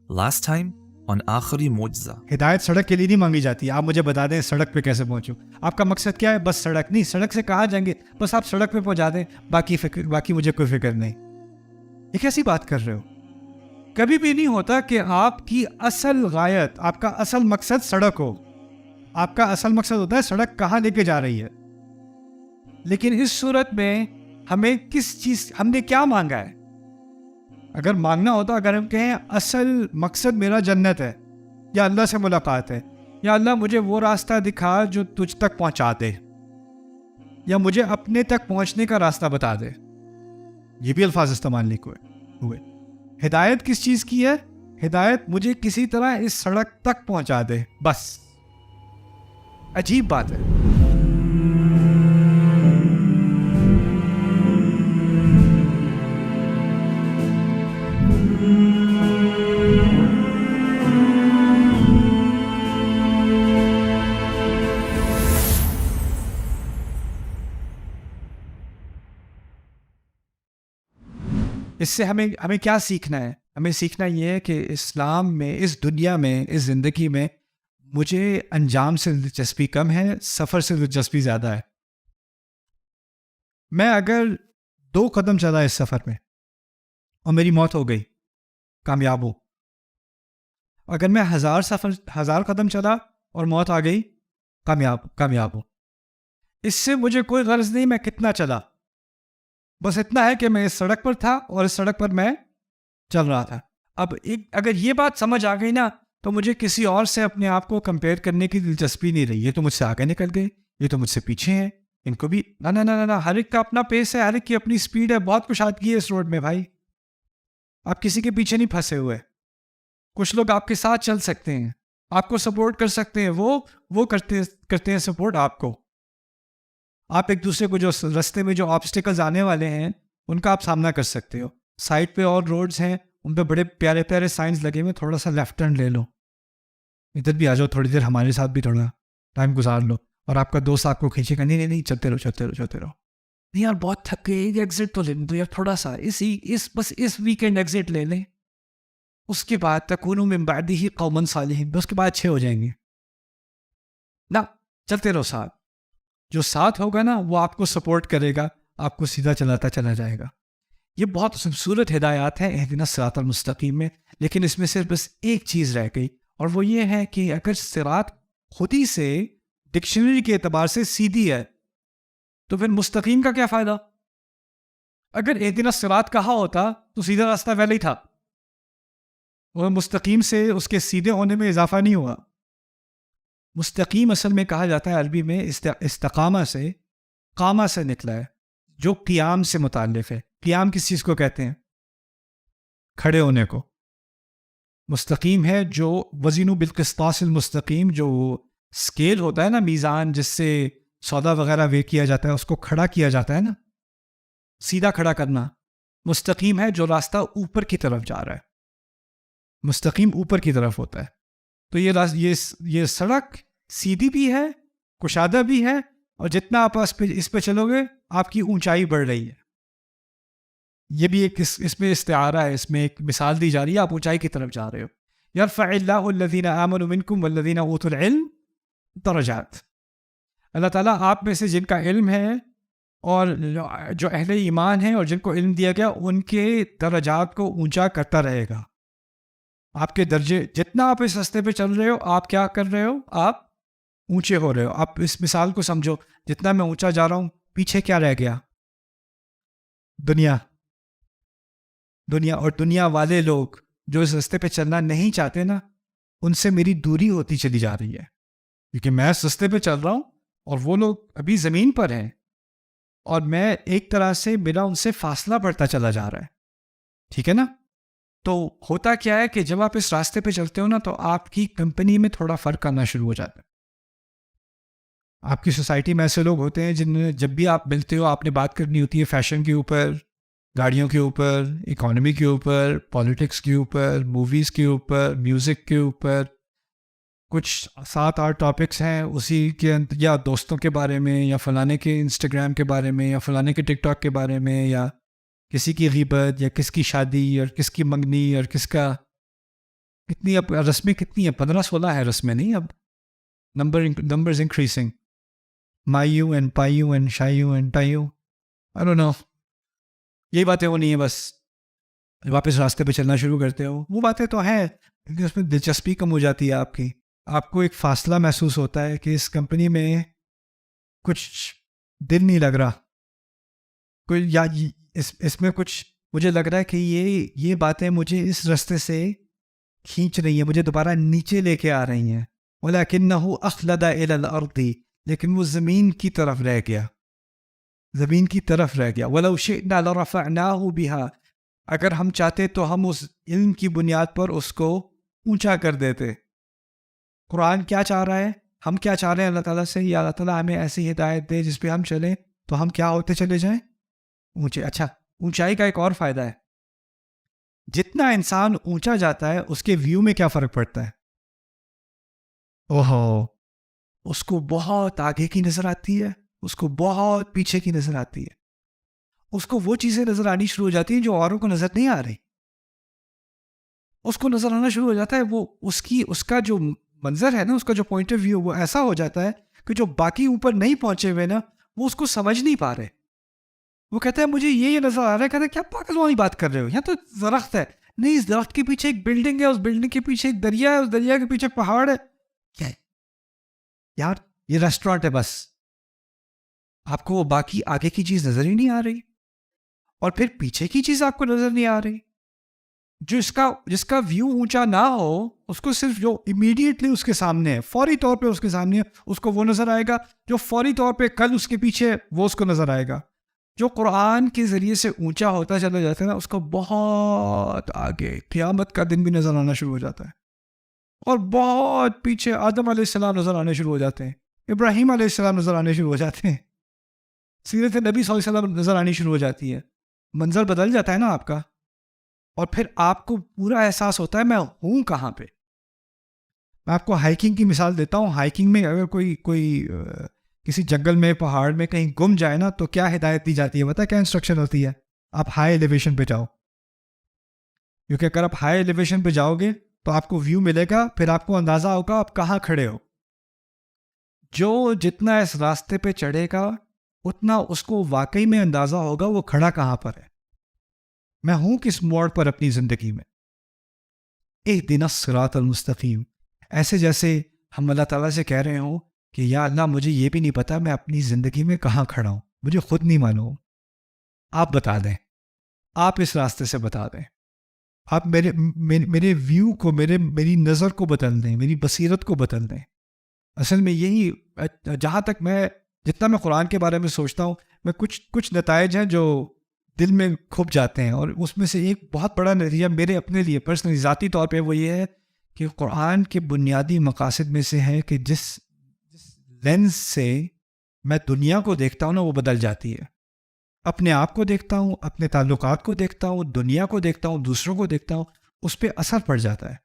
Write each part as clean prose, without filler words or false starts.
Last time on آخری معجزہ. ہدایت سڑک کے لیے نہیں مانگی جاتی. آپ مجھے بتا دیں سڑک پہ کیسے پہنچوں. آپ کا مقصد کیا ہے؟ بس سڑک نہیں، سڑک سے کہاں جائیں گے، بس آپ سڑک پہ پہنچا دیں، باقی مجھے کوئی فکر نہیں. یہ کیسی بات کر رہے ہو؟ کبھی بھی نہیں ہوتا کہ آپ کی اصل غایت، آپ کا اصل مقصد سڑک ہو. آپ کا اصل مقصد ہوتا ہے سڑک کہاں لے کے جا رہی ہے. لیکن اس صورت میں ہمیں ہم نے کیا مانگا ہے؟ اگر مانگنا ہوتا، اگر ہم کہیں اصل مقصد میرا جنت ہے یا اللہ سے ملاقات ہے، یا اللہ مجھے وہ راستہ دکھا جو تجھ تک پہنچا دے، یا مجھے اپنے تک پہنچنے کا راستہ بتا دے، یہ بھی الفاظ استعمال نہیں ہوئے. ہدایت کس چیز کی ہے؟ ہدایت مجھے کسی طرح اس سڑک تک پہنچا دے، بس. عجیب بات ہے. اس سے ہمیں کیا سیکھنا ہے؟ ہمیں سیکھنا یہ ہے کہ اسلام میں، اس دنیا میں، اس زندگی میں مجھے انجام سے دلچسپی کم ہے، سفر سے دلچسپی زیادہ ہے. میں اگر 2 قدم چلا اس سفر میں اور میری موت ہو گئی، کامیاب ہوں. اگر میں 1000 قدم چلا اور موت آ گئی، کامیاب ہوں. اس سے مجھے کوئی غرض نہیں میں کتنا چلا، بس اتنا ہے کہ میں اس سڑک پر تھا اور اس سڑک پر میں چل رہا تھا. اب اگر یہ بات سمجھ آ گئی نا، تو مجھے کسی اور سے اپنے آپ کو کمپیئر کرنے کی دلچسپی نہیں رہی. یہ تو مجھ سے آگے نکل گئے، یہ تو مجھ سے پیچھے ہیں، ان کو بھی نہ ہر ایک کا اپنا پیس ہے، ہر ایک کی اپنی سپیڈ ہے. بہت کشادگی ہے اس روڈ میں بھائی. آپ کسی کے پیچھے نہیں پھنسے ہوئے. کچھ لوگ آپ کے ساتھ چل سکتے ہیں، آپ کو سپورٹ کر سکتے ہیں، وہ کرتے ہیں سپورٹ آپ کو. آپ ایک دوسرے کو جو رستے میں جو آبسٹیکلز آنے والے ہیں ان کا آپ سامنا کر سکتے ہو. سائڈ پہ اور روڈز ہیں، ان پہ بڑے پیارے پیارے سائنز لگے ہوئے، تھوڑا سا لیفٹ ٹرن لے لو، ادھر بھی آ جاؤ، تھوڑی دیر ہمارے ساتھ بھی تھوڑا ٹائم گزار لو. اور آپ کا دوست آپ کو کھینچے گا، نہیں چلتے رہو. نہیں یار بہت تھک گئے، ایگزٹ تو لے لیں تو یار، تھوڑا سا بس اس ویکینڈ ایگزٹ لے لیں، اس کے بعد تکونوا من بعدہ قوما صالحین، اس کے بعد اچھے ہو جائیں گے. نہ، چلتے رہو ساتھ. جو ساتھ ہوگا نا وہ آپ کو سپورٹ کرے گا، آپ کو سیدھا چلاتا چلا جائے گا. یہ بہت خوبصورت ہدایات ہیں اہدنا الصراط المستقیم میں. لیکن اس میں صرف بس ایک چیز رہ گئی، اور وہ یہ ہے کہ اگر صراط خود ہی سے ڈکشنری کے اعتبار سے سیدھی ہے تو پھر مستقیم کا کیا فائدہ؟ اگر اہدنا الصراط کہا ہوتا تو سیدھا راستہ پہلے ہی تھا، اور مستقیم سے اس کے سیدھے ہونے میں اضافہ نہیں ہوا. مستقیم اصل میں کہا جاتا ہے عربی میں استقامہ سے، قامہ سے نکلا ہے، جو قیام سے متعلق ہے. قیام کس چیز کو کہتے ہیں؟ کھڑے ہونے کو. مستقیم ہے جو وزن بالقسطاس المستقیم، جو اسکیل ہوتا ہے نا، میزان جس سے سودا وغیرہ وے کیا جاتا ہے، اس کو کھڑا کیا جاتا ہے نا، سیدھا کھڑا کرنا. مستقیم ہے جو راستہ اوپر کی طرف جا رہا ہے، مستقیم اوپر کی طرف ہوتا ہے. تو یہ سڑک سیدھی بھی ہے، کشادہ بھی ہے، اور جتنا آپ اس پہ چلو گے آپ کی اونچائی بڑھ رہی ہے. یہ بھی ایک اس میں استعارہ ہے، اس میں ایک مثال دی جا رہی ہے، آپ اونچائی کی طرف جا رہے ہو. یرفع اللہ الذین آمنوا منکم والذین اوتوا العلم درجات. اللہ تعالیٰ آپ میں سے جن کا علم ہے اور جو اہل ایمان ہیں اور جن کو علم دیا گیا، ان کے درجات کو اونچا کرتا رہے گا. آپ کے درجے، جتنا آپ اس راستے پہ چل رہے ہو، آپ کیا کر رہے ہو؟ آپ اونچے ہو رہے ہو. آپ اس مثال کو سمجھو، جتنا میں اونچا جا رہا ہوں، پیچھے کیا رہ گیا؟ دنیا. اور دنیا والے لوگ جو اس راستے پہ چلنا نہیں چاہتے نا، ان سے میری دوری ہوتی چلی جا رہی ہے، کیونکہ میں اس راستے پہ چل رہا ہوں اور وہ لوگ ابھی زمین پر ہیں، اور میں ایک طرح سے میرا ان سے فاصلہ بڑھتا چلا جا رہا ہے. ٹھیک ہے نا؟ تو ہوتا کیا ہے کہ جب آپ اس راستے پہ چلتے ہو نا، تو آپ کی کمپنی میں تھوڑا فرق آنا شروع ہو جاتا ہے. آپ کی سوسائٹی میں ایسے لوگ ہوتے ہیں جن جب بھی آپ ملتے ہو، آپ نے بات کرنی ہوتی ہے فیشن کے اوپر، گاڑیوں کے اوپر، اکانومی کے اوپر، پالیٹکس کے اوپر، موویز کے اوپر، میوزک کے اوپر. کچھ 7-8 ٹاپکس ہیں اسی کے، یا دوستوں کے بارے میں، یا فلانے کے انسٹاگرام کے بارے میں، یا فلانے کے ٹک ٹاک کے بارے میں، یا کسی کی غیبت، یا کس کی شادی، اور کس کی منگنی، اور کس کا کتنی اب رسمیں کتنی ہیں؟ 15-16 ہے رسمیں، نہیں اب نمبرز انکریزنگ. مایو اینڈ پایو اینڈ شایو اینڈ ٹایو، آئی ڈونٹ نو. یہی باتیں ہونی ہیں، بس واپس راستے پہ چلنا شروع کرتے ہو. وہ باتیں تو ہیں لیکن اس میں دلچسپی کم ہو جاتی ہے آپ کی. آپ کو ایک فاصلہ محسوس ہوتا ہے کہ اس کمپنی میں کچھ دل نہیں لگ رہا، کوئی یا اس میں کچھ مجھے لگ رہا ہے کہ یہ باتیں مجھے اس راستے سے کھینچ رہی ہیں، مجھے دوبارہ نیچے لے کے آ رہی ہیں. وَلَكِنَّهُ أَخْلَدَ إِلَى الْأَرْضِ، لیکن وہ زمین کی طرف رہ گیا، زمین کی طرف رہ گیا. وَلَوْ شِئْنَا لَرَفَعْنَاهُ بِهَا، اگر ہم چاہتے تو ہم اس علم کی بنیاد پر اس کو اونچا کر دیتے. قرآن کیا چاہ رہا ہے؟ ہم کیا چاہ رہے ہیں اللہ تعالیٰ سے؟ یا اللہ تعالیٰ ہمیں ایسی ہدایت دے جس پہ ہم چلیں تو ہم کیا ہوتے چلے جائیں؟ اونچے. اچھا، اونچائی کا ایک اور فائدہ ہے، جتنا انسان اونچا جاتا ہے اس کے ویو میں کیا فرق پڑتا ہے؟ اوہو، اس کو بہت آگے کی نظر آتی ہے، اس کو بہت پیچھے کی نظر آتی ہے، اس کو وہ چیزیں نظر آنی شروع ہو جاتی ہیں جو اوروں کو نظر نہیں آ رہی. اس کو نظر آنا شروع ہو جاتا ہے، وہ اس کا جو منظر ہے نا، اس کا جو پوائنٹ آف ویو وہ ایسا ہو جاتا ہے کہ جو باقی اوپر نہیں پہنچے ہوئے نا وہ اس کو سمجھ نہیں پا رہے. وہ کہتا ہے مجھے یہ نظر آ رہا ہے. کہتا ہے کیا پاگلوانی بات کر رہے ہو، یہاں تو درخت ہے. نہیں، اس درخت کے پیچھے ایک بلڈنگ ہے، اس بلڈنگ کے پیچھے ایک دریا ہے، اس دریا کے پیچھے پہاڑ ہے. کیا ہے یار؟ یہ ریسٹورانٹ ہے بس. آپ کو وہ باقی آگے کی چیز نظر ہی نہیں آ رہی، اور پھر پیچھے کی چیز آپ کو نظر نہیں آ رہی. جس کا ویو اونچا نہ ہو اس کو صرف جو امیڈیٹلی اس کے سامنے ہے، فوری طور پہ اس کے سامنے ہے، اس کو وہ نظر آئے گا. جو فوری طور پہ کل اس کے پیچھے وہ اس کو نظر آئے گا. جو قرآن کے ذریعے سے اونچا ہوتا چلا جاتا ہے نا، اس کو بہت آگے قیامت کا دن بھی نظر آنا شروع ہو جاتا ہے، اور بہت پیچھے آدم علیہ السلام نظر آنے شروع ہو جاتے ہیں، ابراہیم علیہ السلام نظر آنے شروع ہو جاتے ہیں، سیرت نبی صلی اللہ علیہ وسلم نظر آنی شروع ہو جاتی ہے. منظر بدل جاتا ہے نا آپ کا، اور پھر آپ کو پورا احساس ہوتا ہے میں ہوں کہاں پہ. میں آپ کو ہائیکنگ کی مثال دیتا ہوں. ہائیکنگ میں اگر کوئی کسی جنگل میں، پہاڑ میں کہیں گم جائے نا، تو کیا ہدایت دی جاتی ہے؟ پتہ ہے کیا انسٹرکشن ہوتی ہے؟ آپ ہائی ایلیویشن پہ جاؤ، کیونکہ اگر آپ ہائی ایلیویشن پہ جاؤ گے تو آپ کو ویو ملے گا، پھر آپ کو اندازہ ہوگا آپ کہاں کھڑے ہو. جو جتنا اس راستے پہ چڑھے گا اتنا اس کو واقعی میں اندازہ ہوگا وہ کھڑا کہاں پر ہے، میں ہوں کس موڑ پر اپنی زندگی میں. اہدنا الصراط المستقیم، ایسے جیسے ہم اللہ تعالیٰ سے کہہ رہے ہوں کہ یا اللہ مجھے یہ بھی نہیں پتا میں اپنی زندگی میں کہاں کھڑا ہوں، مجھے خود نہیں معلوم، آپ بتا دیں، آپ اس راستے سے بتا دیں، آپ میرے ویو کو، میری نظر کو بدل دیں، میری بصیرت کو بدل دیں. اصل میں یہی، جہاں تک جتنا میں قرآن کے بارے میں سوچتا ہوں، میں کچھ نتائج ہیں جو دل میں کھپ جاتے ہیں، اور اس میں سے ایک بہت بڑا نتیجہ میرے اپنے لیے پرسنلی ذاتی طور پہ وہ یہ ہے کہ قرآن کے بنیادی مقاصد میں سے ہے کہ جس لینس سے میں دنیا کو دیکھتا ہوں نا وہ بدل جاتی ہے. اپنے آپ کو دیکھتا ہوں، اپنے تعلقات کو دیکھتا ہوں، دنیا کو دیکھتا ہوں، دوسروں کو دیکھتا ہوں، اس پہ اثر پڑ جاتا ہے.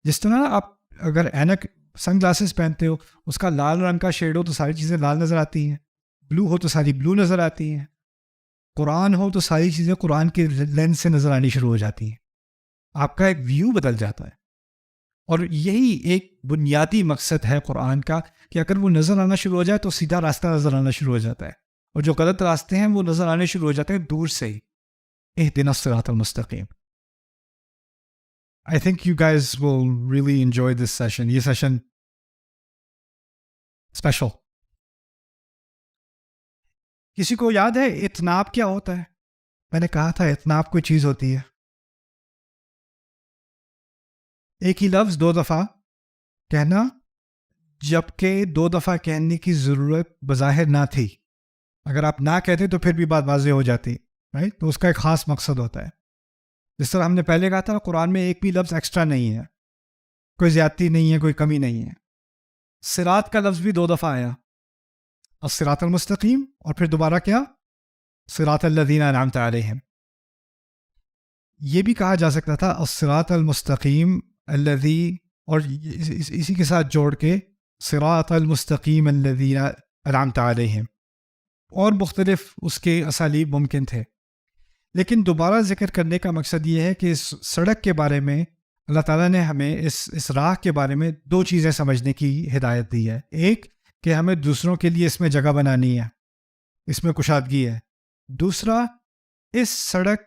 جس طرح آپ اگر اینک سن گلاسز پہنتے ہو، اس کا لال رنگ کا شیڈ ہو تو ساری چیزیں لال نظر آتی ہیں، بلو ہو تو ساری بلو نظر آتی ہیں، قرآن ہو تو ساری چیزیں قرآن کے لینس سے نظر آنی شروع ہو جاتی ہیں. آپ کا ایک ویو بدل جاتا ہے. اور یہی ایک بنیادی مقصد ہے قرآن کا کہ اگر وہ نظر آنا شروع ہو جائے تو سیدھا راستہ نظر آنا شروع ہو جاتا ہے، اور جو غلط راستے ہیں وہ نظر آنے شروع ہو جاتے ہیں دور سے ہی. اہدنا الصراط المستقیم. I think you guys will really enjoy this session. یہ سیشن اسپیشل. کسی کو یاد ہے اتناب کیا ہوتا ہے؟ میں نے کہا تھا اتناب کوئی چیز ہوتی ہے، ایک ہی لفظ 2 دفعہ کہنا، جبکہ 2 دفعہ کہنے کی ضرورت بظاہر نہ تھی. اگر آپ نہ کہتے تو پھر بھی بات واضح ہو جاتی، رائٹ؟ تو اس کا ایک خاص مقصد ہوتا ہے. جس طرح ہم نے پہلے کہا تھا، قرآن میں ایک بھی لفظ ایکسٹرا نہیں ہے، کوئی زیادتی نہیں ہے، کوئی کمی نہیں ہے. صراط کا لفظ بھی 2 دفعہ آیا، الصراط المستقیم، اور پھر دوبارہ کیا؟ صراط الذین انعمت علیہم. یہ بھی کہا جا سکتا تھا الصراط المستقیم الذی، اور اسی کے ساتھ جوڑ کے صراط المستقیم الذین انعمت علیہم، اور مختلف اس کے اسالیب ممکن تھے. لیکن دوبارہ ذکر کرنے کا مقصد یہ ہے کہ اس سڑک کے بارے میں اللہ تعالیٰ نے ہمیں اس راہ کے بارے میں 2 چیزیں سمجھنے کی ہدایت دی ہے. ایک کہ ہمیں دوسروں کے لیے اس میں جگہ بنانی ہے، اس میں کشادگی ہے. دوسرا، اس سڑک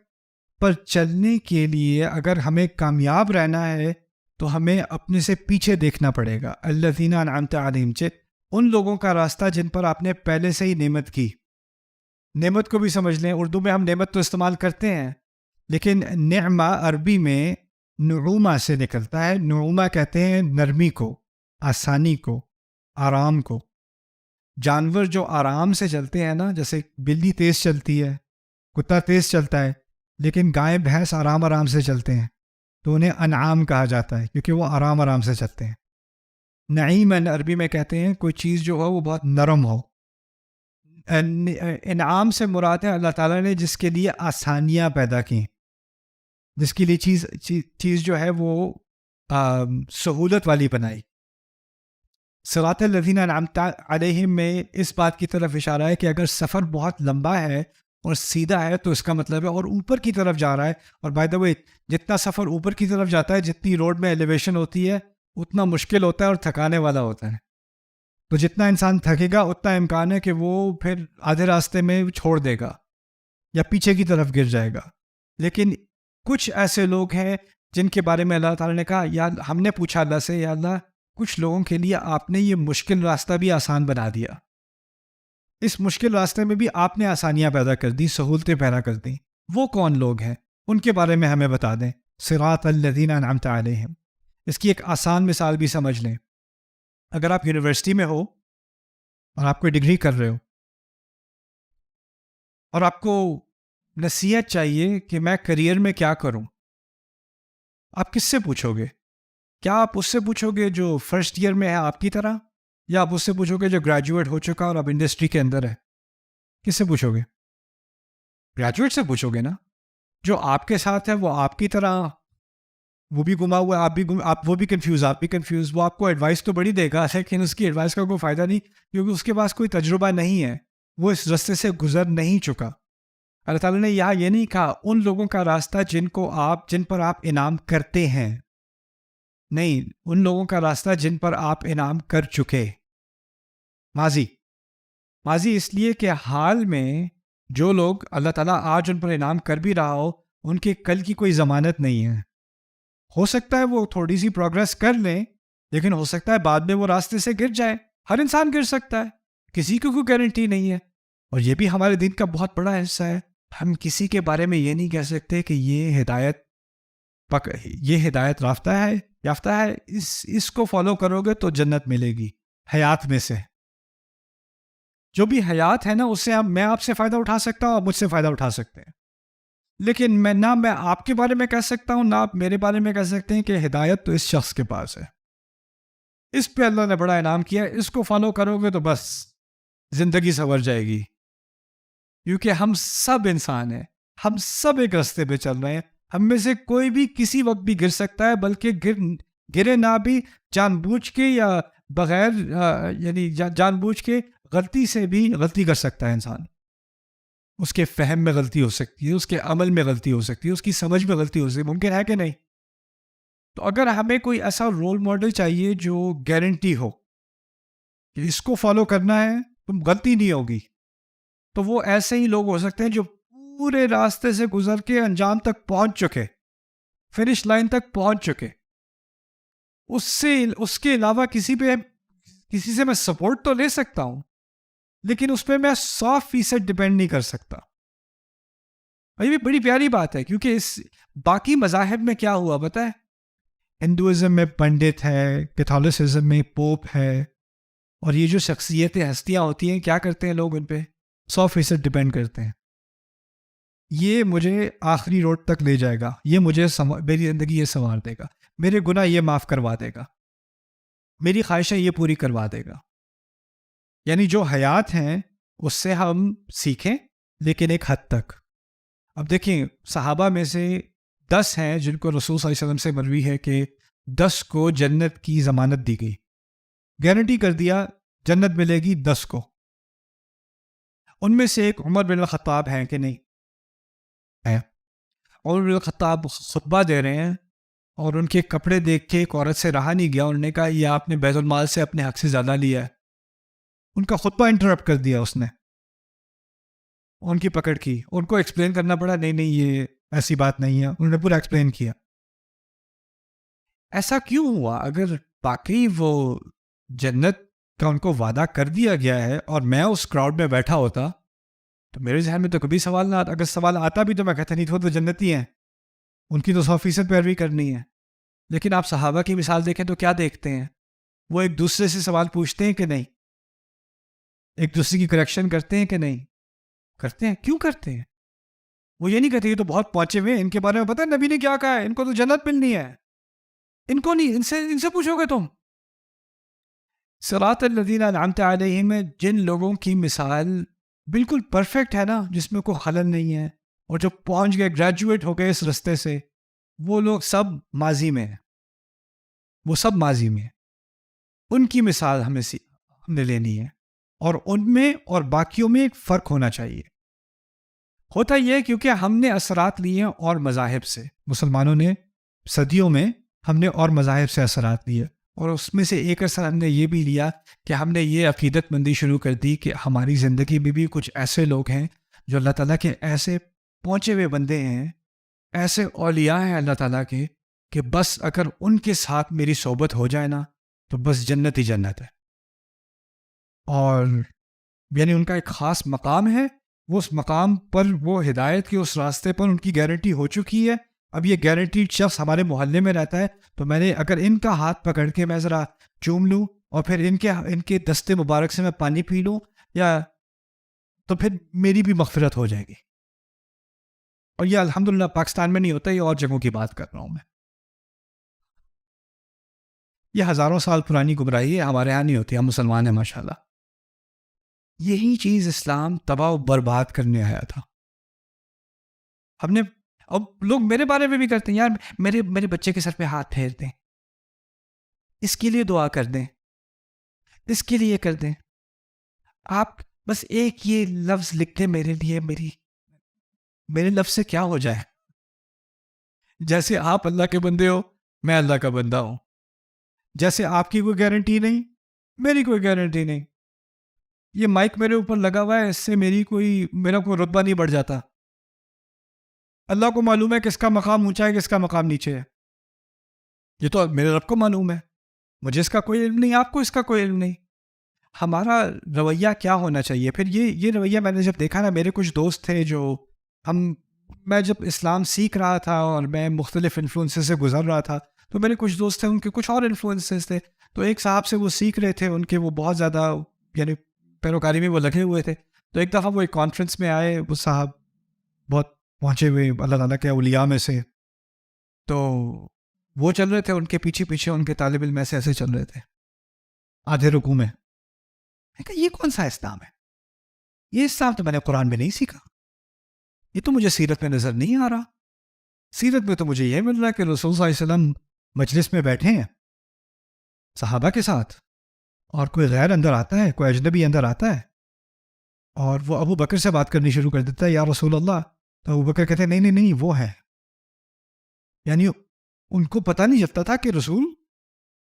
پر چلنے کے لیے اگر ہمیں کامیاب رہنا ہے تو ہمیں اپنے سے پیچھے دیکھنا پڑے گا. الذین انعمت علیہم، ان لوگوں کا راستہ جن پر آپ نے پہلے سے ہی نعمت کی. نعمت کو بھی سمجھ لیں. اردو میں ہم نعمت تو استعمال کرتے ہیں، لیکن نعمہ عربی میں نعومہ سے نکلتا ہے. نعومہ کہتے ہیں نرمی کو، آسانی کو، آرام کو. جانور جو آرام سے چلتے ہیں نا، جیسے بلی تیز چلتی ہے، کتا تیز چلتا ہے، لیکن گائے بھینس آرام آرام سے چلتے ہیں، تو انہیں انعام کہا جاتا ہے کیونکہ وہ آرام آرام سے چلتے ہیں. نعیمن عربی میں کہتے ہیں کوئی چیز جو ہو وہ بہت نرم ہو. انعام سے مراد ہے اللہ تعالیٰ نے جس کے لیے آسانیاں پیدا کی، جس کے لیے چیز جو ہے وہ سہولت والی بنائی. صراط الذین انعمت علیہم میں اس بات کی طرف اشارہ ہے کہ اگر سفر بہت لمبا ہے اور سیدھا ہے تو اس کا مطلب ہے اور اوپر کی طرف جا رہا ہے. اور بائی دا وے، جتنا سفر اوپر کی طرف جاتا ہے، جتنی روڈ میں ایلیویشن ہوتی ہے، اتنا مشکل ہوتا ہے اور تھکانے والا ہوتا ہے. تو جتنا انسان تھکے گا اتنا امکان ہے کہ وہ پھر آدھے راستے میں چھوڑ دے گا یا پیچھے کی طرف گر جائے گا. لیکن کچھ ایسے لوگ ہیں جن کے بارے میں اللہ تعالیٰ نے کہا، یا ہم نے پوچھا اللہ سے، یا اللہ کچھ لوگوں کے لیے آپ نے یہ مشکل راستہ بھی آسان بنا دیا، اس مشکل راستے میں بھی آپ نے آسانیاں پیدا کر دی، سہولتیں پیدا کر دیں. وہ کون لوگ ہیں؟ ان کے بارے میں ہمیں بتا دیں. صراط الذین انعمت علیہم. اس کی ایک آسان مثال بھی سمجھ لیں. اگر آپ یونیورسٹی میں ہو اور آپ کوئی ڈگری کر رہے ہو اور آپ کو نصیحت چاہیے کہ میں کریئر میں کیا کروں، آپ کس سے پوچھو گے؟ کیا آپ اس سے پوچھو گے جو فرسٹ ایئر میں ہے آپ کی طرح، یا آپ اس سے پوچھو گے جو گریجویٹ ہو چکا اور اب انڈسٹری کے اندر ہے؟ کس سے پوچھو گے؟ گریجویٹ سے پوچھو گے نا. جو آپ کے ساتھ ہے وہ آپ کی طرح، وہ بھی گما ہوا ہے، آپ بھی وہ بھی کنفیوز، آپ بھی کنفیوز. وہ آپ کو ایڈوائس تو بڑی دے گا لیکن اس کی ایڈوائس کا کوئی فائدہ نہیں، کیونکہ اس کے پاس کوئی تجربہ نہیں ہے، وہ اس راستے سے گزر نہیں چکا. اللہ تعالیٰ نے یہاں یہ نہیں کہا ان لوگوں کا راستہ جن پر آپ انعام کرتے ہیں، نہیں، ان لوگوں کا راستہ جن پر آپ انعام کر چکے. ماضی اس لیے کہ حال میں جو لوگ اللہ تعالیٰ آج ان پر انعام کر بھی رہا ہو، ان کے کل کی کوئی ضمانت نہیں ہے. ہو سکتا ہے وہ تھوڑی سی پروگرس کر لیں، لیکن ہو سکتا ہے بعد میں وہ راستے سے گر جائے. ہر انسان گر سکتا ہے، کسی کو کوئی گارنٹی نہیں ہے. اور یہ بھی ہمارے دین کا بہت بڑا حصہ ہے. ہم کسی کے بارے میں یہ نہیں کہہ سکتے کہ یہ ہدایت یافتہ ہے، اس کو فالو کرو گے تو جنت ملے گی. حیات میں سے جو بھی حیات ہے نا، اس سے میں آپ سے فائدہ اٹھا سکتا ہوں، آپ مجھ سے فائدہ اٹھا سکتے ہیں. لیکن میں آپ کے بارے میں کہہ سکتا ہوں، نہ آپ میرے بارے میں کہہ سکتے ہیں کہ ہدایت تو اس شخص کے پاس ہے، اس پہ اللہ نے بڑا انعام کیا، اس کو فالو کرو گے تو بس زندگی سنور جائے گی. کیونکہ ہم سب انسان ہیں، ہم سب ایک راستے پہ چل رہے ہیں. ہم میں سے کوئی بھی کسی وقت بھی گر سکتا ہے، بلکہ گرے نہ بھی جان بوجھ کے یا بغیر یعنی جان بوجھ کے غلطی سے بھی غلطی کر سکتا ہے انسان. اس کے فہم میں غلطی ہو سکتی ہے، اس کے عمل میں غلطی ہو سکتی ہے، اس کی سمجھ میں غلطی ہو سکتی ہے. ممکن ہے کہ نہیں؟ تو اگر ہمیں کوئی ایسا رول ماڈل چاہیے جو گارنٹی ہو کہ اس کو فالو کرنا ہے تم غلطی نہیں ہوگی، تو وہ ایسے ہی لوگ ہو سکتے ہیں جو پورے راستے سے گزر کے انجام تک پہنچ چکے، فنش لائن تک پہنچ چکے. اس کے علاوہ کسی سے میں سپورٹ تو لے سکتا ہوں، لیکن اس پہ میں 100% ڈیپینڈ نہیں کر سکتا. اور یہ بھی بڑی پیاری بات ہے، کیونکہ باقی مذاہب میں کیا ہوا پتہ ہے؟ ہندوازم میں پنڈت ہے، کیتھولسزم میں پوپ ہے، اور یہ جو شخصیتیں ہستیاں ہوتی ہیں، کیا کرتے ہیں لوگ ان پہ 100% ڈیپینڈ کرتے ہیں. یہ مجھے آخری روڈ تک لے جائے گا، یہ مجھے میری زندگی یہ سنوار دے گا، میرے گناہ یہ معاف کروا دے گا، میری خواہشیں یہ پوری کروا دے گا. یعنی جو حیات ہیں اس سے ہم سیکھیں، لیکن ایک حد تک. اب دیکھیں، صحابہ میں سے 10 ہیں جن کو رسول صلی اللہ علیہ وسلم سے مروی ہے کہ 10 کو جنت کی ضمانت دی گئی، گارنٹی کر دیا جنت ملے گی 10 کو. ان میں سے ایک عمر بن الخطاب ہیں کہ نہیں ہے؟ عمر بن الخطاب خطبہ دے رہے ہیں اور ان کے کپڑے دیکھ کے ایک عورت سے رہا نہیں گیا. انہوں نے کہا یہ آپ نے بیت المال سے اپنے حق سے زیادہ لیا ہے. ان کا خطبہ انٹرپٹ کر دیا اس نے, ان کی پکڑ کی. ان کو ایکسپلین کرنا پڑا, نہیں یہ ایسی بات نہیں ہے. انہوں نے پورا ایکسپلین کیا. ایسا کیوں ہوا؟ اگر باقی وہ جنت کا ان کو وعدہ کر دیا گیا ہے اور میں اس کراؤڈ میں بیٹھا ہوتا تو میرے ذہن میں تو کبھی سوال نہ آتا. اگر سوال آتا بھی تو میں کہتا نہیں وہ تو جنتی ہیں, ان کی تو 100% پیروی کرنی ہے. لیکن آپ صحابہ کی مثال دیکھیں تو کیا دیکھتے ہیں؟ وہ ایک دوسرے سے سوال پوچھتے ہیں کہ نہیں؟ ایک دوسرے کی کریکشن کرتے ہیں کہ نہیں؟ کرتے ہیں. کیوں کرتے ہیں؟ وہ یہ نہیں کہتے یہ تو بہت پہنچے ہوئے ہیں, ان کے بارے میں پتہ ہے نبی نے کیا کہا ہے, ان کو تو جنت ملنی ہے, ان کو نہیں, ان سے پوچھو گے تم. صراط الذین انعمت علیہم میں جن لوگوں کی مثال بالکل پرفیکٹ ہے نا, جس میں کوئی خلل نہیں ہے, اور جو پہنچ گئے, گریجویٹ ہو گئے اس رستے سے, وہ لوگ سب ماضی میں ہیں. وہ سب ماضی میں ہیں. ان کی مثال ہم نے لینی ہے, اور ان میں اور باقیوں میں ایک فرق ہونا چاہیے. ہوتا یہ کیونکہ ہم نے اثرات لیے اور مذاہب سے, مسلمانوں نے صدیوں میں ہم نے اور مذاہب سے اثرات لیے, اور اس میں سے ایک اثر ہم نے یہ بھی لیا کہ ہم نے یہ عقیدت مندی شروع کر دی کہ ہماری زندگی میں بھی کچھ ایسے لوگ ہیں جو اللہ تعالیٰ کے ایسے پہنچے ہوئے بندے ہیں, ایسے اولیاء ہیں اللہ تعالیٰ کے, کہ بس اگر ان کے ساتھ میری صحبت ہو جائے نا تو بس جنت ہی جنت ہے. اور یعنی ان کا ایک خاص مقام ہے, وہ اس مقام پر, وہ ہدایت کے اس راستے پر ان کی گارنٹی ہو چکی ہے. اب یہ گارنٹیڈ شخص ہمارے محلے میں رہتا ہے, تو میں نے اگر ان کا ہاتھ پکڑ کے میں ذرا چوم لوں اور پھر ان کے دستے مبارک سے میں پانی پی لوں, یا تو پھر میری بھی مغفرت ہو جائے گی. اور یہ الحمدللہ پاکستان میں نہیں ہوتا, یہ اور جگہوں کی بات کر رہا ہوں میں. یہ ہزاروں سال پرانی گمراہی ہے, ہمارے ہاں نہیں ہوتی, ہم مسلمان ہیں ماشاءاللہ. یہی چیز اسلام تباہ و برباد کرنے آیا تھا. ہم نے, اب لوگ میرے بارے میں بھی کرتے ہیں, یار میرے بچے کے سر پہ ہاتھ پھیر دیں, اس کے لیے دعا کر دیں, اس کے لیے کر دیں. آپ بس ایک یہ لفظ لکھ دیں میرے لیے, میرے لفظ سے کیا ہو جائے. جیسے آپ اللہ کے بندے ہو, میں اللہ کا بندہ ہوں. جیسے آپ کی کوئی گارنٹی نہیں, میری کوئی گارنٹی نہیں. یہ مائک میرے اوپر لگا ہوا ہے, اس سے میرا کوئی رتبہ نہیں بڑھ جاتا. اللہ کو معلوم ہے کس کا مقام اونچا ہے, کس کا مقام نیچے ہے. یہ تو میرے رب کو معلوم ہے, مجھے اس کا کوئی علم نہیں, آپ کو اس کا کوئی علم نہیں. ہمارا رویہ کیا ہونا چاہیے پھر؟ یہ رویہ میں نے جب دیکھا نا, میرے کچھ دوست تھے جو میں جب اسلام سیکھ رہا تھا اور میں مختلف انفلوئنسز سے گزر رہا تھا, تو میرے کچھ دوست تھے, ان کے کچھ اور انفلوئنسز تھے. تو ایک صاحب سے وہ سیکھ رہے تھے, ان کے وہ بہت زیادہ یعنی پیروکاری میں وہ لگے ہوئے تھے. تو ایک دفعہ وہ ایک کانفرنس میں آئے, وہ صاحب بہت پہنچے ہوئے اللہ تعالیٰ کے اولیاء میں سے. تو وہ چل رہے تھے, ان کے پیچھے ان کے طالب علم ایسے چل رہے تھے آدھے رکوع میں. میں کہا یہ کون سا اسلام ہے؟ یہ اسلام تو میں نے قرآن میں نہیں سیکھا, یہ تو مجھے سیرت میں نظر نہیں آ رہا. سیرت میں تو مجھے یہ مل رہا ہے کہ رسول صلی اللہ علیہ وسلم مجلس میں بیٹھے ہیں صحابہ کے ساتھ, اور کوئی غیر اندر آتا ہے, کوئی اجنبی اندر آتا ہے, اور وہ ابو بکر سے بات کرنی شروع کر دیتا ہے, یا رسول اللہ. تو ابو بکر کہتے ہیں نہیں وہ ہے. یعنی ان کو پتہ نہیں چلتا تھا کہ رسول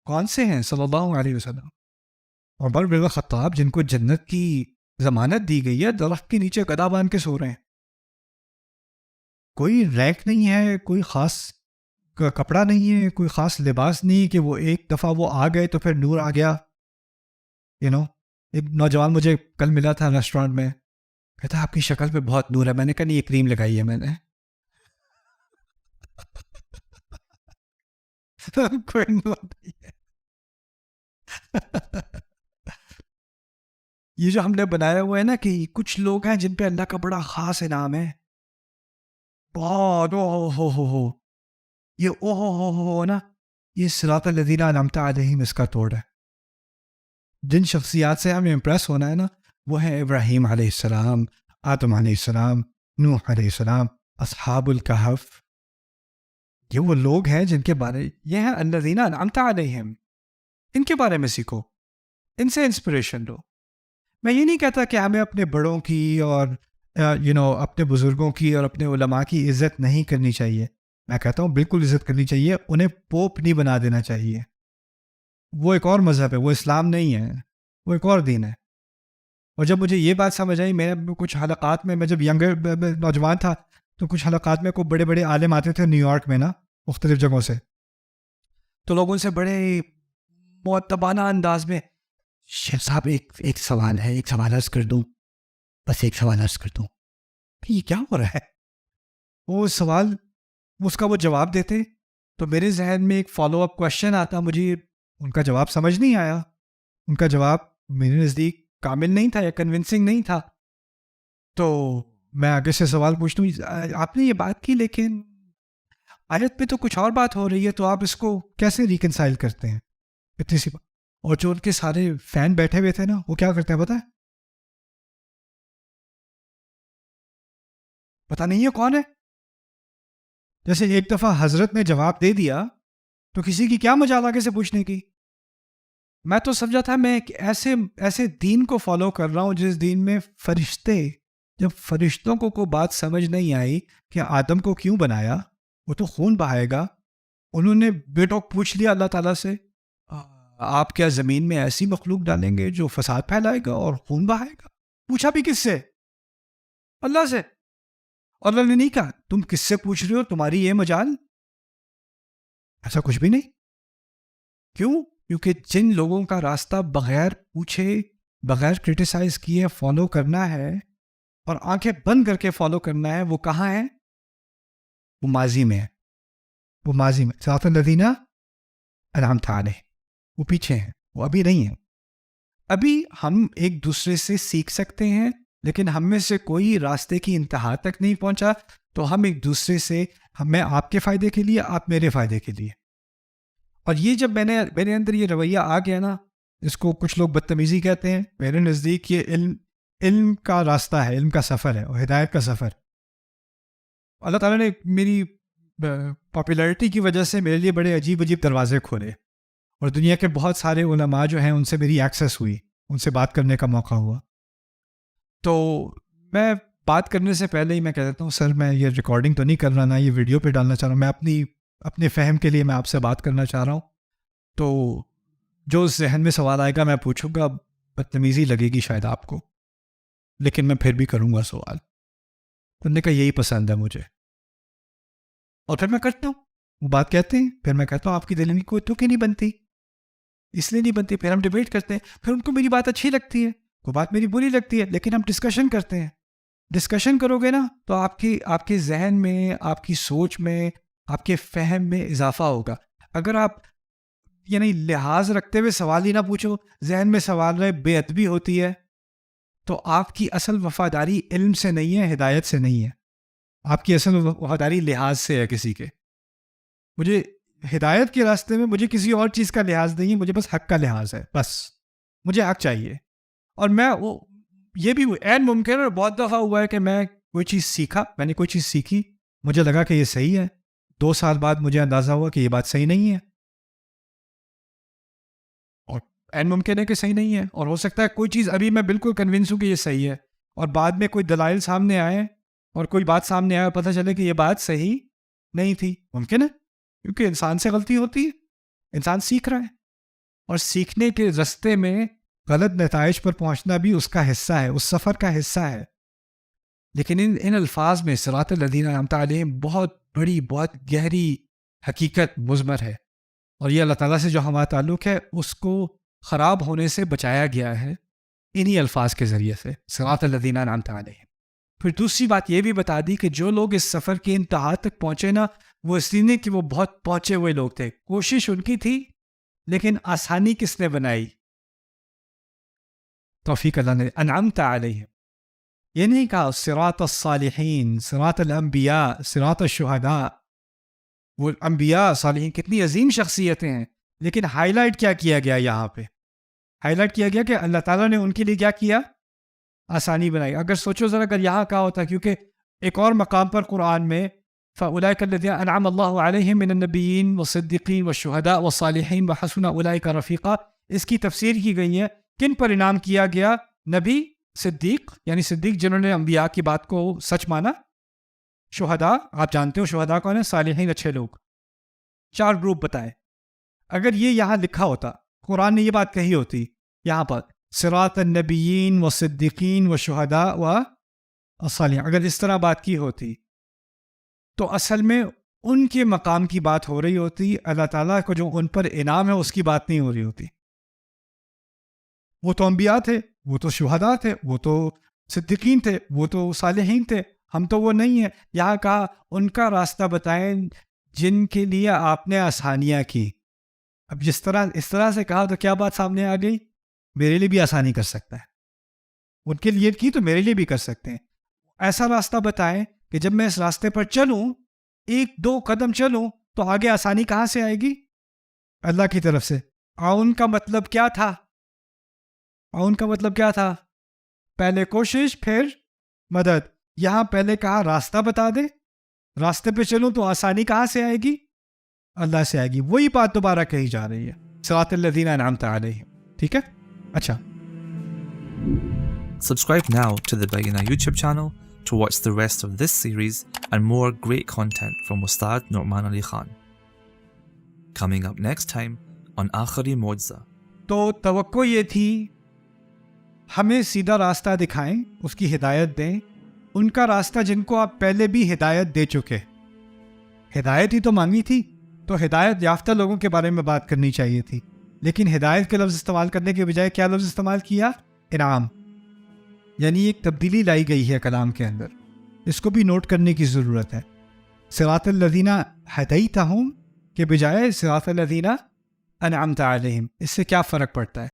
کون سے ہیں صلی اللہ علیہ وسلم. اور عمر بن خطاب جن کو جنت کی ضمانت دی گئی ہے, درخت کے نیچے گدا باندھ کے سو رہے ہیں. کوئی رینک نہیں ہے, کوئی خاص کپڑا نہیں ہے, کوئی خاص لباس نہیں کہ وہ ایک دفعہ وہ آ گئے تو پھر نور آ گیا. ایک نوجوان مجھے کل ملا تھا ریسٹورینٹ میں, کہتا آپ کی شکل پہ بہت نور ہے. میں نے کہا نہیں, یہ کریم لگائی ہے میں نے. کوئی نور نہیں ہے. یہ جو ہم نے بنایا ہوا ہے نا کہ کچھ لوگ ہیں جن پہ اللہ کا بڑا خاص انعام ہے, بہت ہو یہ نا, یہ صراط الذین انعمت علیہم اس کا توڑ ہے. جن شخصیات سے ہمیں امپریس ہونا ہے نا, وہ ہیں ابراہیم علیہ السلام, آدم علیہ السلام, نوح علیہ السلام, اصحاب الکہف. یہ وہ لوگ ہیں جن کے بارے, یہ ہیں الذین انعمت علیہم, ان کے بارے میں سیکھو, ان سے انسپریشن لو. میں یہ نہیں کہتا کہ ہمیں اپنے بڑوں کی اور اپنے بزرگوں کی اور اپنے علماء کی عزت نہیں کرنی چاہیے. میں کہتا ہوں بالکل عزت کرنی چاہیے. انہیں پوپ نہیں بنا دینا چاہیے. وہ ایک اور مذہب ہے, وہ اسلام نہیں ہے, وہ ایک اور دین ہے. اور جب مجھے یہ بات سمجھ آئی, میں کچھ حلقات میں جب ینگر نوجوان تھا تو کچھ حلقات میں کو بڑے بڑے عالم آتے تھے نیو یارک میں نا, مختلف جگہوں سے, تو لوگوں سے بڑے مؤدبانہ انداز میں, شیخ صاحب ایک سوال ہے, ایک سوال عرض کر دوں, بس ایک سوال عرض کر دوں. یہ کیا ہو رہا ہے؟ وہ سوال, اس کا وہ جواب دیتے تو میرے ذہن میں ایک فالو اپ کوشچن آتا. مجھے ان کا جواب سمجھ نہیں آیا, ان کا جواب میرے نزدیک کامل نہیں تھا یا کنونسنگ نہیں تھا. تو میں آگے سے سوال پوچھتا ہوں, آپ نے یہ بات کی لیکن آیت پہ تو کچھ اور بات ہو رہی ہے, تو آپ اس کو کیسے ریکنسائل کرتے ہیں؟ اتنی سی بات. اور جو ان کے سارے فین بیٹھے ہوئے تھے نا, وہ کیا کرتے ہیں پتہ ہے؟ پتہ نہیں ہے کون ہے. جیسے ایک دفعہ حضرت نے جواب دے دیا تو کسی کی کیا مجال آگے سے پوچھنے کی. میں تو سمجھا تھا میں ایک ایسے دین کو فالو کر رہا ہوں جس دین میں فرشتے, جب فرشتوں کو کوئی بات سمجھ نہیں آئی کہ آدم کو کیوں بنایا, وہ تو خون بہائے گا. انہوں نے بیٹوں پوچھ لیا اللہ تعالیٰ سے, آپ کیا زمین میں ایسی مخلوق ڈالیں گے جو فساد پھیلائے گا اور خون بہائے گا؟ پوچھا بھی کس سے؟ اللہ سے. اور اللہ نے نہیں کہا تم کس سے پوچھ رہے ہو, تمہاری یہ مجال. ایسا کچھ بھی نہیں. کیوں؟ کیونکہ جن لوگوں کا راستہ بغیر پوچھے, بغیر کرٹیسائز کیے فالو کرنا ہے اور آنکھیں بند کر کے فالو کرنا ہے, وہ کہاں ہے؟ وہ ماضی میں ہے. وہ ماضی میں صراط الذین انعمت علیہم, وہ پیچھے ہیں, وہ ابھی نہیں ہیں. ابھی ہم ایک دوسرے سے سیکھ سکتے ہیں, لیکن ہم میں سے کوئی راستے کی انتہا تک نہیں پہنچا, تو ہم ایک دوسرے سے, میں آپ کے فائدے کے لیے, آپ میرے فائدے کے لیے. اور یہ جب میرے اندر یہ رویہ آ گیا نا, اس کو کچھ لوگ بدتمیزی کہتے ہیں, میرے نزدیک یہ علم کا راستہ ہے, علم کا سفر ہے, اور ہدایت کا سفر. اللہ تعالیٰ نے میری پاپولیرٹی کی وجہ سے میرے لیے بڑے عجیب دروازے کھولے, اور دنیا کے بہت سارے علماء جو ہیں ان سے میری ایکسیس ہوئی, ان سے بات کرنے کا موقع ہوا. تو میں بات کرنے سے پہلے ہی میں کہہ دیتا ہوں, سر میں یہ ریکارڈنگ تو نہیں کر رہا, نہ یہ ویڈیو پہ ڈالنا چاہ رہا ہوں, میں اپنے فہم کے لیے میں آپ سے بات کرنا چاہ رہا ہوں. تو جو ذہن میں سوال آئے گا میں پوچھوں گا, بدتمیزی لگے گی شاید آپ کو, لیکن میں پھر بھی کروں گا سوال. کرنے کا یہی پسند ہے مجھے, اور پھر میں کرتا ہوں. وہ بات کہتے ہیں, پھر میں کہتا ہوں آپ کی دل میں کوئی تک ہی نہیں بنتی, اس لیے نہیں بنتی. پھر ہم ڈیبیٹ کرتے ہیں, پھر ان کو میری بات اچھی لگتی ہے, کوئی بات میری بری لگتی ہے, لیکن ہم ڈسکشن کرتے ہیں. ڈسکشن کرو گے نا تو آپ کے ذہن میں, آپ کی سوچ میں, آپ کے فہم میں اضافہ ہوگا. اگر آپ یعنی لحاظ رکھتے ہوئے سوال ہی نہ پوچھو, ذہن میں سوال رہے, بے ادبی ہوتی ہے, تو آپ کی اصل وفاداری علم سے نہیں ہے, ہدایت سے نہیں ہے. آپ کی اصل وفاداری لحاظ سے ہے کسی کے. مجھے ہدایت کے راستے میں مجھے کسی اور چیز کا لحاظ نہیں ہے, مجھے بس حق کا لحاظ ہے, بس مجھے حق چاہیے. اور یہ بھی عین ممکن ہے, اور بہت دفعہ ہوا ہے کہ میں کوئی چیز سیکھا, میں نے کوئی چیز سیکھی, مجھے لگا کہ یہ صحیح ہے, 2 سال بعد مجھے اندازہ ہوا کہ یہ بات صحیح نہیں ہے. اور عین ممکن ہے کہ صحیح نہیں ہے, اور ہو سکتا ہے کوئی چیز ابھی میں بالکل کنونس ہوں کہ یہ صحیح ہے, اور بعد میں کوئی دلائل سامنے آئے اور کوئی بات سامنے آئے اور پتہ چلے کہ یہ بات صحیح نہیں تھی. ممکن ہے, کیونکہ انسان سے غلطی ہوتی ہے, انسان سیکھ رہا ہے, اور سیکھنے کے رستے میں غلط نتائج پر پہنچنا بھی اس کا حصہ ہے, اس سفر کا حصہ ہے. لیکن ان الفاظ میں صراط الذین انعمت علیہم بہت بڑی, بہت گہری حقیقت مضمر ہے, اور یہ اللہ تعالیٰ سے جو ہمارا تعلق ہے اس کو خراب ہونے سے بچایا گیا ہے انہی الفاظ کے ذریعے سے, صراط الذین انعمت علیہم. پھر دوسری بات یہ بھی بتا دی کہ جو لوگ اس سفر کی انتہا تک پہنچے نا, وہ اس لیے نہیں کہ وہ بہت پہنچے ہوئے لوگ تھے, کوشش ان کی تھی, لیکن آسانی کس نے بنائی؟ توفیق اللہ نے. انعمت علیہم یہ نہیں کہا صراط الصالحین, صراط الانبیاء, صراط الشہداء. وہ انبیاء صالحین کتنی عظیم شخصیتیں ہیں, لیکن ہائی لائٹ کیا کیا گیا یہاں پہ؟ ہائی لائٹ کیا گیا کہ اللہ تعالیٰ نے ان کے لیے کیا کیا؟ آسانی بنائی. اگر سوچو ذرا, اگر یہاں کہا ہوتا, کیونکہ ایک اور مقام پر قرآن میں فَأُولَئِكَ الَّذِينَ أَنْعَمَ اللَّهُ عَلَيْهِم مِّنَ النَّبِيِّينَ وَالصِّدِّيقِينَ وَالشُّهَدَاءِ وَالصَّالِحِينَ وَحَسُنَ أُولَئِكَ رَفِيقًا, اس کی تفسیر کی گئی ہے. کن پر انعام کیا گیا؟ نبی, صدیق, یعنی صدیق جنہوں نے انبیاء کی بات کو سچ مانا, شہداء، آپ جانتے ہو شہداء کون ہیں؟ صالحین، اچھے لوگ. 4 گروپ بتائے. اگر یہ یہاں لکھا ہوتا، قرآن نے یہ بات کہی ہوتی یہاں پر صراط النبیین و صدیقین و شہداء و صالحین، اگر اس طرح بات کی ہوتی تو اصل میں ان کے مقام کی بات ہو رہی ہوتی. اللہ تعالیٰ کو جو ان پر انعام ہے اس کی بات نہیں ہو رہی ہوتی. وہ تو انبیاء تھے، وہ تو شہداء تھے، وہ تو صدیقین تھے، وہ تو صالحین تھے. ہم تو وہ نہیں ہیں. یہاں کہا ان کا راستہ بتائیں جن کے لیے آپ نے آسانیاں کی. اب اس طرح سے کہا تو کیا بات سامنے آ گئی؟ میرے لیے بھی آسانی کر سکتا ہے. ان کے لیے کی تو میرے لیے بھی کر سکتے ہیں. ایسا راستہ بتائیں کہ جب میں اس راستے پر چلوں، 1-2 قدم چلوں تو آگے آسانی کہاں سے آئے گی؟ اللہ کی طرف سے. عون کا مطلب کیا تھا؟ عون کا مطلب کیا تھا؟ پہلے کوشش پھر مدد. یہاں پہلے کہا راستہ بتا دے، راستے پہ چلوں تو آسانی کہاں سے آئے گی؟ اللہ سے آئے گی. وہی بات دوبارہ کہی جا رہی ہے، صراط الذین انعمت علیہم. ٹھیک ہے؟ اچھا، Subscribe now to the Bayyinah YouTube channel to watch the rest of this series and more great content from Ustad Nu'man Ali Khan. Coming up next time on Aakhari Mu'jiza. تو توقع یہ تھی ہمیں سیدھا راستہ دکھائیں، اس کی ہدایت دیں. ان کا راستہ جن کو آپ پہلے بھی ہدایت دے چکے. ہدایت ہی تو مانگی تھی، تو ہدایت یافتہ لوگوں کے بارے میں بات کرنی چاہیے تھی. لیکن ہدایت کے لفظ استعمال کرنے کے بجائے کیا لفظ استعمال کیا؟ انعام. یعنی ایک تبدیلی لائی گئی ہے کلام کے اندر. اس کو بھی نوٹ کرنے کی ضرورت ہے. صراط الذین ہدیتہم کے بجائے صراط الذین انعمت علیہم. اس سے کیا فرق پڑتا ہے؟